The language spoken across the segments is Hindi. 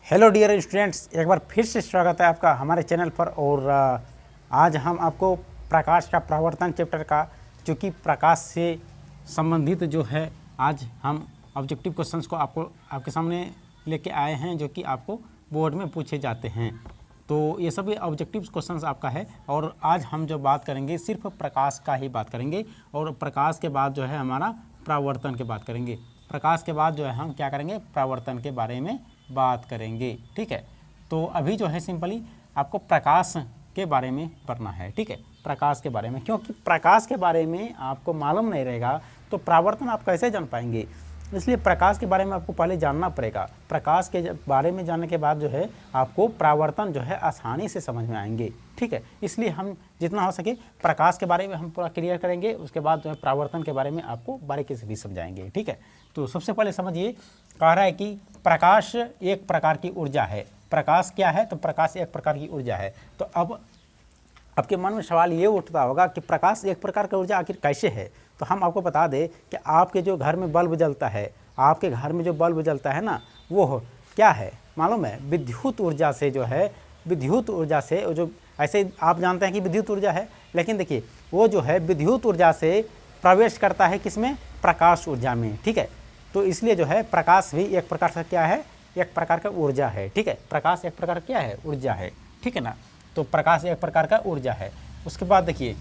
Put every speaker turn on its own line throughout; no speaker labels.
हेलो डियर स्टूडेंट्स, एक बार फिर से स्वागत है आपका हमारे चैनल पर। और आज हम आपको प्रकाश का प्रवर्तन चैप्टर का, जो कि प्रकाश से संबंधित जो है, आज हम ऑब्जेक्टिव क्वेश्चंस को आपके सामने लेके आए हैं, जो कि आपको बोर्ड में पूछे जाते हैं। तो ये सभी ऑब्जेक्टिव क्वेश्चंस आपका है। और आज हम जो बात करेंगे सिर्फ प्रकाश का ही बात करेंगे, और प्रकाश के बाद जो है हमारा परावर्तन की बात करेंगे। प्रकाश के बाद जो है हम क्या करेंगे, परावर्तन के बारे में बात करेंगे। ठीक है, तो अभी जो है सिंपली आपको प्रकाश के बारे में पढ़ना है। ठीक है, प्रकाश के बारे में, क्योंकि प्रकाश के बारे में आपको मालूम नहीं रहेगा तो परावर्तन आप कैसे जान पाएंगे। इसलिए प्रकाश के बारे में आपको पहले जानना पड़ेगा। प्रकाश के बारे में जानने के बाद जो है आपको परावर्तन जो है आसानी से समझ में आएंगे। ठीक है, इसलिए हम जितना हो सके प्रकाश के बारे में हम पूरा क्लियर करेंगे। उसके बाद जो है परावर्तन के बारे में आपको बारीकी से भी समझाएंगे। ठीक है, तो सबसे पहले समझिए, कह रहा है कि प्रकाश एक प्रकार की ऊर्जा है। प्रकाश क्या है? तो प्रकाश एक प्रकार की ऊर्जा है। तो अब आपके मन में सवाल ये उठता होगा कि प्रकाश एक प्रकार की ऊर्जा आखिर कैसे है। तो हम आपको बता दें कि आपके जो घर में बल्ब जलता है, आपके घर में जो बल्ब जलता है ना, वो क्या है मालूम है? विद्युत ऊर्जा से जो है, विद्युत ऊर्जा से जो, ऐसे आप जानते हैं कि विद्युत ऊर्जा है, लेकिन देखिए वो जो है विद्युत ऊर्जा से प्रवेश करता है किसमें? प्रकाश ऊर्जा में। ठीक है, तो इसलिए जो है प्रकाश भी एक प्रकार से क्या है? एक प्रकार का ऊर्जा है। ठीक है, प्रकाश एक प्रकार क्या है? ऊर्जा है। ठीक है ना, तो प्रकाश एक प्रकार का ऊर्जा है। उसके बाद देखिए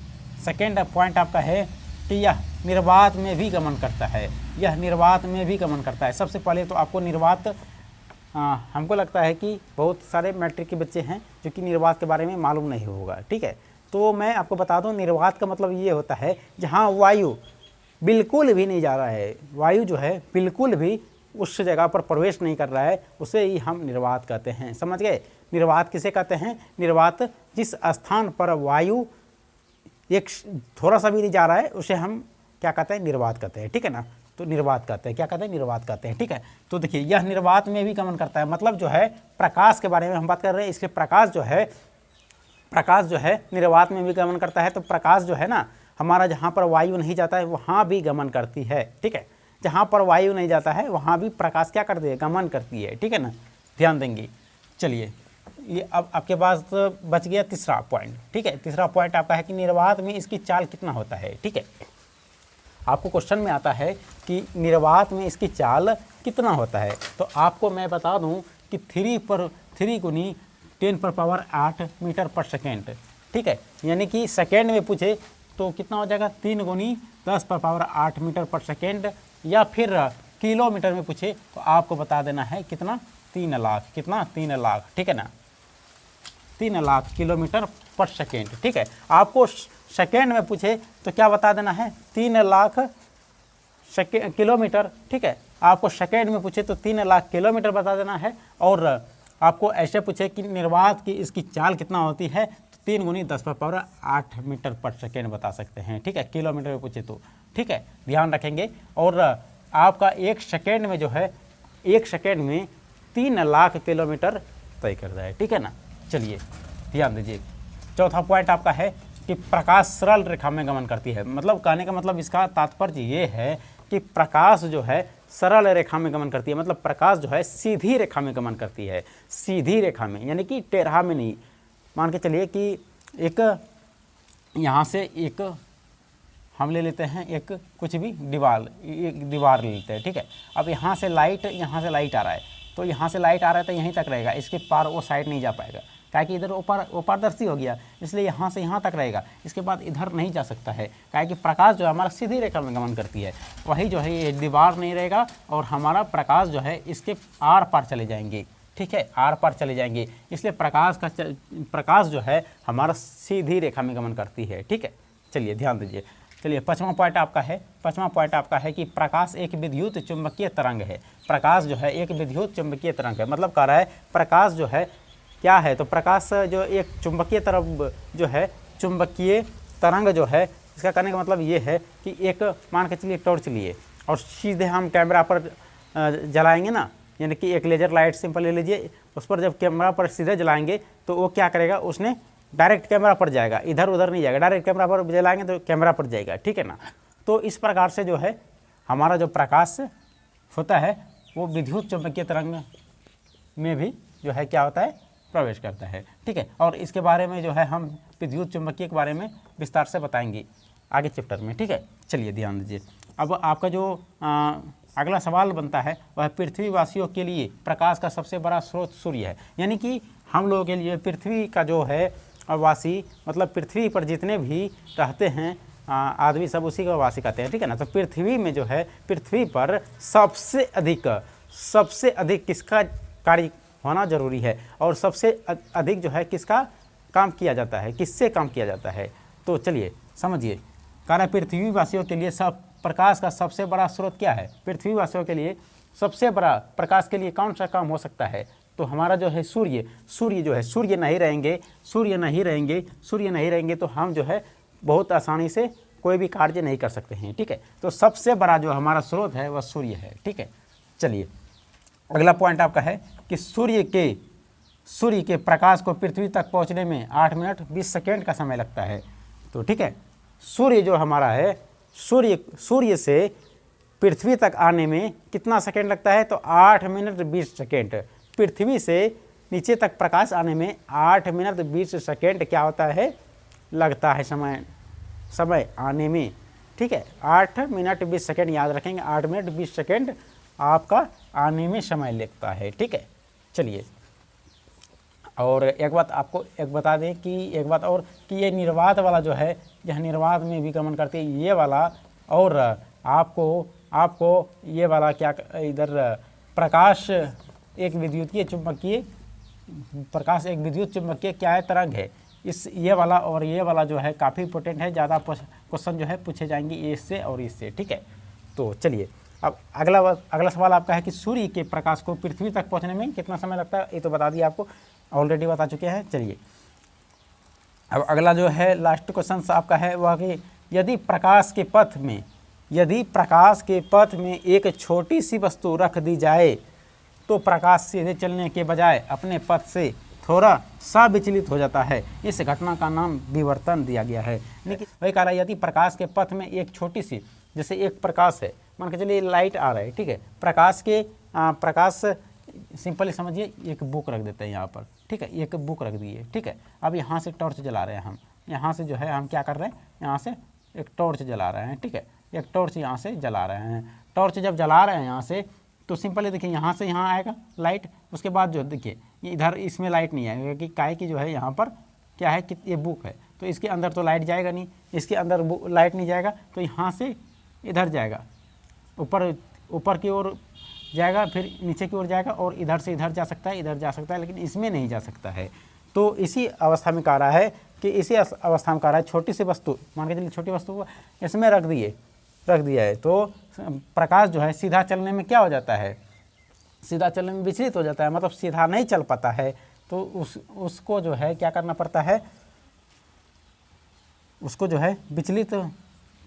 सेकेंड पॉइंट आपका है कि यह निर्वात में भी गमन करता है। यह निर्वात में भी गमन करता है। सबसे पहले तो आपको निर्वात, हमको लगता है कि बहुत सारे मैट्रिक के बच्चे हैं जो कि निर्वात के बारे में मालूम नहीं होगा। ठीक है, तो मैं आपको बता दूं, निर्वात का मतलब ये होता है जहाँ वायु बिल्कुल भी नहीं जा रहा है, वायु जो है बिल्कुल भी उस जगह पर प्रवेश नहीं कर रहा है, उसे ही हम निर्वात कहते हैं। समझ गए? निर्वात किसे कहते हैं? निर्वात जिस स्थान पर वायु एक थोड़ा सा भी नहीं जा रहा है, उसे हम क्या कहते हैं? निर्वात कहते हैं। ठीक है ना, तो निर्वात कहते हैं। क्या कहते हैं? निर्वात कहते हैं। ठीक है, तो देखिए यह निर्वात में भी गमन करता है, मतलब जो है प्रकाश के बारे में हम बात कर रहे हैं। इसलिए प्रकाश जो है निर्वात में भी गमन करता है। तो प्रकाश जो है ना, हमारा जहाँ पर वायु नहीं जाता है वहाँ भी गमन करती है। ठीक है, जहाँ पर वायु नहीं जाता है वहाँ भी प्रकाश क्या करती है? गमन करती है। ठीक है ना, ध्यान देंगे। चलिए, ये अब आपके पास तो बच गया तीसरा पॉइंट। ठीक है, तीसरा पॉइंट आपका है कि निर्वात में इसकी चाल कितना होता है। ठीक है, आपको क्वेश्चन में आता है कि निर्वात में इसकी चाल कितना होता है। तो आपको मैं बता दूं कि 3 गुनी 10⁸ मीटर पर सेकेंड। ठीक है, यानी कि सेकेंड में पूछे तो कितना हो जाएगा? 3 गुनी 10⁸ मीटर पर सेकेंड। या फिर किलोमीटर में पूछे तो आपको बता देना है कितना? 3 लाख। कितना? 3 लाख। ठीक है ना, 3 लाख किलोमीटर पर सेकेंड। ठीक है, आपको सेकेंड में पूछे तो क्या बता देना है? 3 लाख किलोमीटर। ठीक है, आपको सेकेंड में पूछे तो 3 लाख किलोमीटर बता देना है। और आपको ऐसे पूछे कि निर्वात की इसकी चाल कितना होती है, तो 3 गुनी 10⁸ मीटर पर सेकेंड बता सकते हैं। ठीक है, किलोमीटर में पूछे तो। ठीक है, ध्यान रखेंगे। और आपका एक सेकेंड में जो है, एक सेकेंड में 3 लाख किलोमीटर तय कर रहा है। ठीक है ना, चलिए ध्यान दीजिए। चौथा पॉइंट आपका है कि प्रकाश सरल रेखा में गमन करती है। मतलब कहने का मतलब इसका तात्पर्य ये है कि प्रकाश जो है सरल रेखा में गमन करती है। मतलब प्रकाश जो है सीधी रेखा में गमन करती है, सीधी रेखा में, यानी कि टेढ़ा में नहीं। मान के चलिए कि एक यहाँ से एक हम ले लेते हैं, एक कुछ भी एक दीवार ले लेते हैं। ठीक है, अब यहाँ से लाइट आ रहा है, तो यहाँ से लाइट आ रहा है तो यहीं तक रहेगा, इसके पार वो साइड नहीं जा पाएगा, काहे कि इधर वो पारदर्शी हो गया, इसलिए यहाँ से यहाँ तक रहेगा, इसके बाद इधर नहीं जा सकता है। काहे कि प्रकाश जो है हमारा सीधी रेखा में गमन करती है। वही जो है ये दीवार नहीं रहेगा और हमारा प्रकाश जो है इसके आर पार चले जाएंगे। ठीक है, आर पार चले जाएंगे, इसलिए प्रकाश जो है हमारा सीधी रेखा में गमन करती है। ठीक है, चलिए ध्यान दीजिए। चलिए पाँचवा पॉइंट आपका है कि प्रकाश एक विद्युत चुंबकीय तरंग है। प्रकाश जो है एक विद्युत चुंबकीय तरंग है। मतलब कह रहा है प्रकाश जो है क्या है? तो प्रकाश जो एक चुंबकीय तरंग जो है, चुंबकीय तरंग जो है, इसका कहने का मतलब ये है कि एक मान के चलिए टॉर्च लिए और सीधे हम कैमरा पर जलाएंगे ना, यानी कि एक लेजर लाइट सिंपल ले लीजिए, उस पर जब कैमरा पर सीधे जलाएंगे तो वो क्या करेगा? उसने डायरेक्ट कैमरा पर जाएगा, इधर उधर नहीं जाएगा, डायरेक्ट कैमरा पर जलाएंगे तो कैमरा पर जाएगा। ठीक है ना, तो इस प्रकार से जो है हमारा जो प्रकाश होता है वो विद्युत चुंबकीय तरंग में भी जो है क्या होता है, प्रवेश करता है। ठीक है, और इसके बारे में जो है हम विद्युत चुंबकीय के बारे में विस्तार से बताएंगे आगे चैप्टर में। ठीक है, चलिए ध्यान दीजिए। अब आपका जो अगला सवाल बनता है वह पृथ्वीवासियों के लिए प्रकाश का सबसे बड़ा स्रोत सूर्य है। यानी कि हम लोगों के लिए पृथ्वी का जो है वासी, मतलब पृथ्वी पर जितने भी रहते हैं आदमी सब उसी को वासी कहते हैं। ठीक है ना, तो पृथ्वी में जो है, पृथ्वी पर सबसे अधिक किसका कार्य होना जरूरी है और सबसे अधिक जो है किसका काम किया जाता है, किससे काम किया जाता है। तो चलिए समझिए, कारण पृथ्वीवासियों के लिए सब प्रकाश का सबसे बड़ा स्रोत क्या है। पृथ्वीवासियों के लिए सबसे बड़ा प्रकाश के लिए कौन सा काम हो सकता है, तो हमारा जो है सूर्य जो है, सूर्य नहीं रहेंगे तो हम जो है बहुत आसानी से कोई भी कार्य नहीं कर सकते हैं। ठीक है, तो सबसे बड़ा जो हमारा स्रोत है वह सूर्य है। ठीक है, चलिए अगला पॉइंट आपका है कि सूर्य के प्रकाश को पृथ्वी तक पहुंचने में 8 मिनट 20 सेकेंड का समय लगता है। तो ठीक है, सूर्य जो हमारा है, सूर्य से पृथ्वी तक आने में कितना सेकेंड लगता है, तो 8 मिनट 20 सेकेंड। पृथ्वी से नीचे तक प्रकाश आने में 8 मिनट 20 सेकेंड क्या होता है, लगता है समय आने में। ठीक है, 8 मिनट 20 सेकेंड याद रखेंगे, 8 मिनट 20 सेकेंड आपका आने में समय लगता है। ठीक है, चलिए और एक बात आपको बता दें कि एक बात और कि ये निर्वात वाला जो है, यह निर्वात में भी गमन करती है ये वाला, और आपको ये वाला क्या इधर प्रकाश एक विद्युत चुंबकीय क्या है, तरंग है। इस ये वाला और ये वाला जो है काफ़ी इंपॉर्टेंट है, ज़्यादा क्वेश्चन जो है पूछे जाएंगे इससे और इससे। ठीक है, तो चलिए अब अगला सवाल आपका है कि सूर्य के प्रकाश को पृथ्वी तक पहुंचने में कितना समय लगता है। ये तो बता दिया आपको, ऑलरेडी बता चुके हैं। चलिए अब अगला जो है लास्ट क्वेश्चन आपका है वह कि यदि प्रकाश के पथ में एक छोटी सी वस्तु रख दी जाए तो प्रकाश सीधे चलने के बजाय अपने पथ से थोड़ा सा विचलित हो जाता है। इस घटना का नाम विवर्तन दिया गया है। लेकिन वही कह रहा है यदि प्रकाश के पथ में एक छोटी सी, जैसे एक प्रकाश है, मान के चलिए लाइट आ रहा है। ठीक है, प्रकाश सिंपली समझिए, एक बुक रख देते हैं यहाँ पर। ठीक है, एक बुक रख दी है। ठीक है, अब यहाँ से टॉर्च जला रहे हैं हम, यहाँ से जो है हम क्या कर रहे हैं, यहाँ से एक टॉर्च जला रहे हैं। ठीक है, एक टॉर्च यहाँ से जला रहे हैं। टॉर्च जब जला रहे हैं यहाँ से, तो सिंपली देखिए यहाँ से यहाँ आएगा लाइट, उसके बाद जो देखिए इधर इसमें लाइट नहीं आएगा कि काहे की जो है यहाँ पर क्या है कि ये बुक है, तो इसके अंदर तो लाइट जाएगा नहीं, इसके अंदर लाइट नहीं जाएगा, तो यहाँ से इधर जाएगा, ऊपर की ओर जाएगा, फिर नीचे की ओर जाएगा, और इधर से इधर जा सकता है, इधर जा सकता है, लेकिन इसमें नहीं जा सकता है। तो इसी अवस्था में कह रहा है छोटी सी वस्तु, मान के चलिए छोटी वस्तु को इसमें रख दिया है, तो प्रकाश जो है सीधा चलने में क्या हो जाता है, सीधा चलने में विचलित हो जाता है, मतलब सीधा नहीं चल पाता है। तो उसको जो है क्या करना पड़ता है, उसको जो है विचलित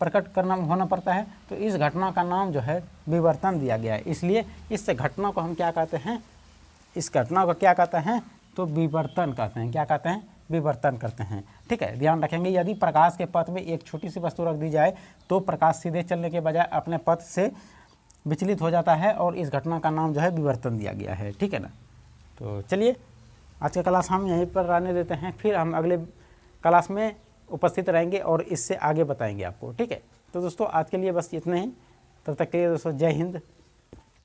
प्रकट करना होना पड़ता है। तो इस घटना का नाम जो है विवर्तन दिया गया है। इसलिए इस घटना को हम क्या कहते हैं, इस घटना को क्या कहते हैं, तो विवर्तन कहते हैं। क्या कहते हैं, विवर्तन करते हैं। ठीक है, ध्यान रखेंगे यदि प्रकाश के पथ में एक छोटी सी वस्तु रख दी जाए तो प्रकाश सीधे चलने के बजाय अपने पथ से विचलित हो जाता है, और इस घटना का नाम जो है विवर्तन दिया गया है। ठीक है ना, तो चलिए आज का क्लास हम यहीं पर रहने देते हैं, फिर हम अगले क्लास में उपस्थित रहेंगे और इससे आगे बताएंगे आपको। ठीक है, तो दोस्तों आज के लिए बस इतना ही। तब तक के लिए दोस्तों जय हिंद,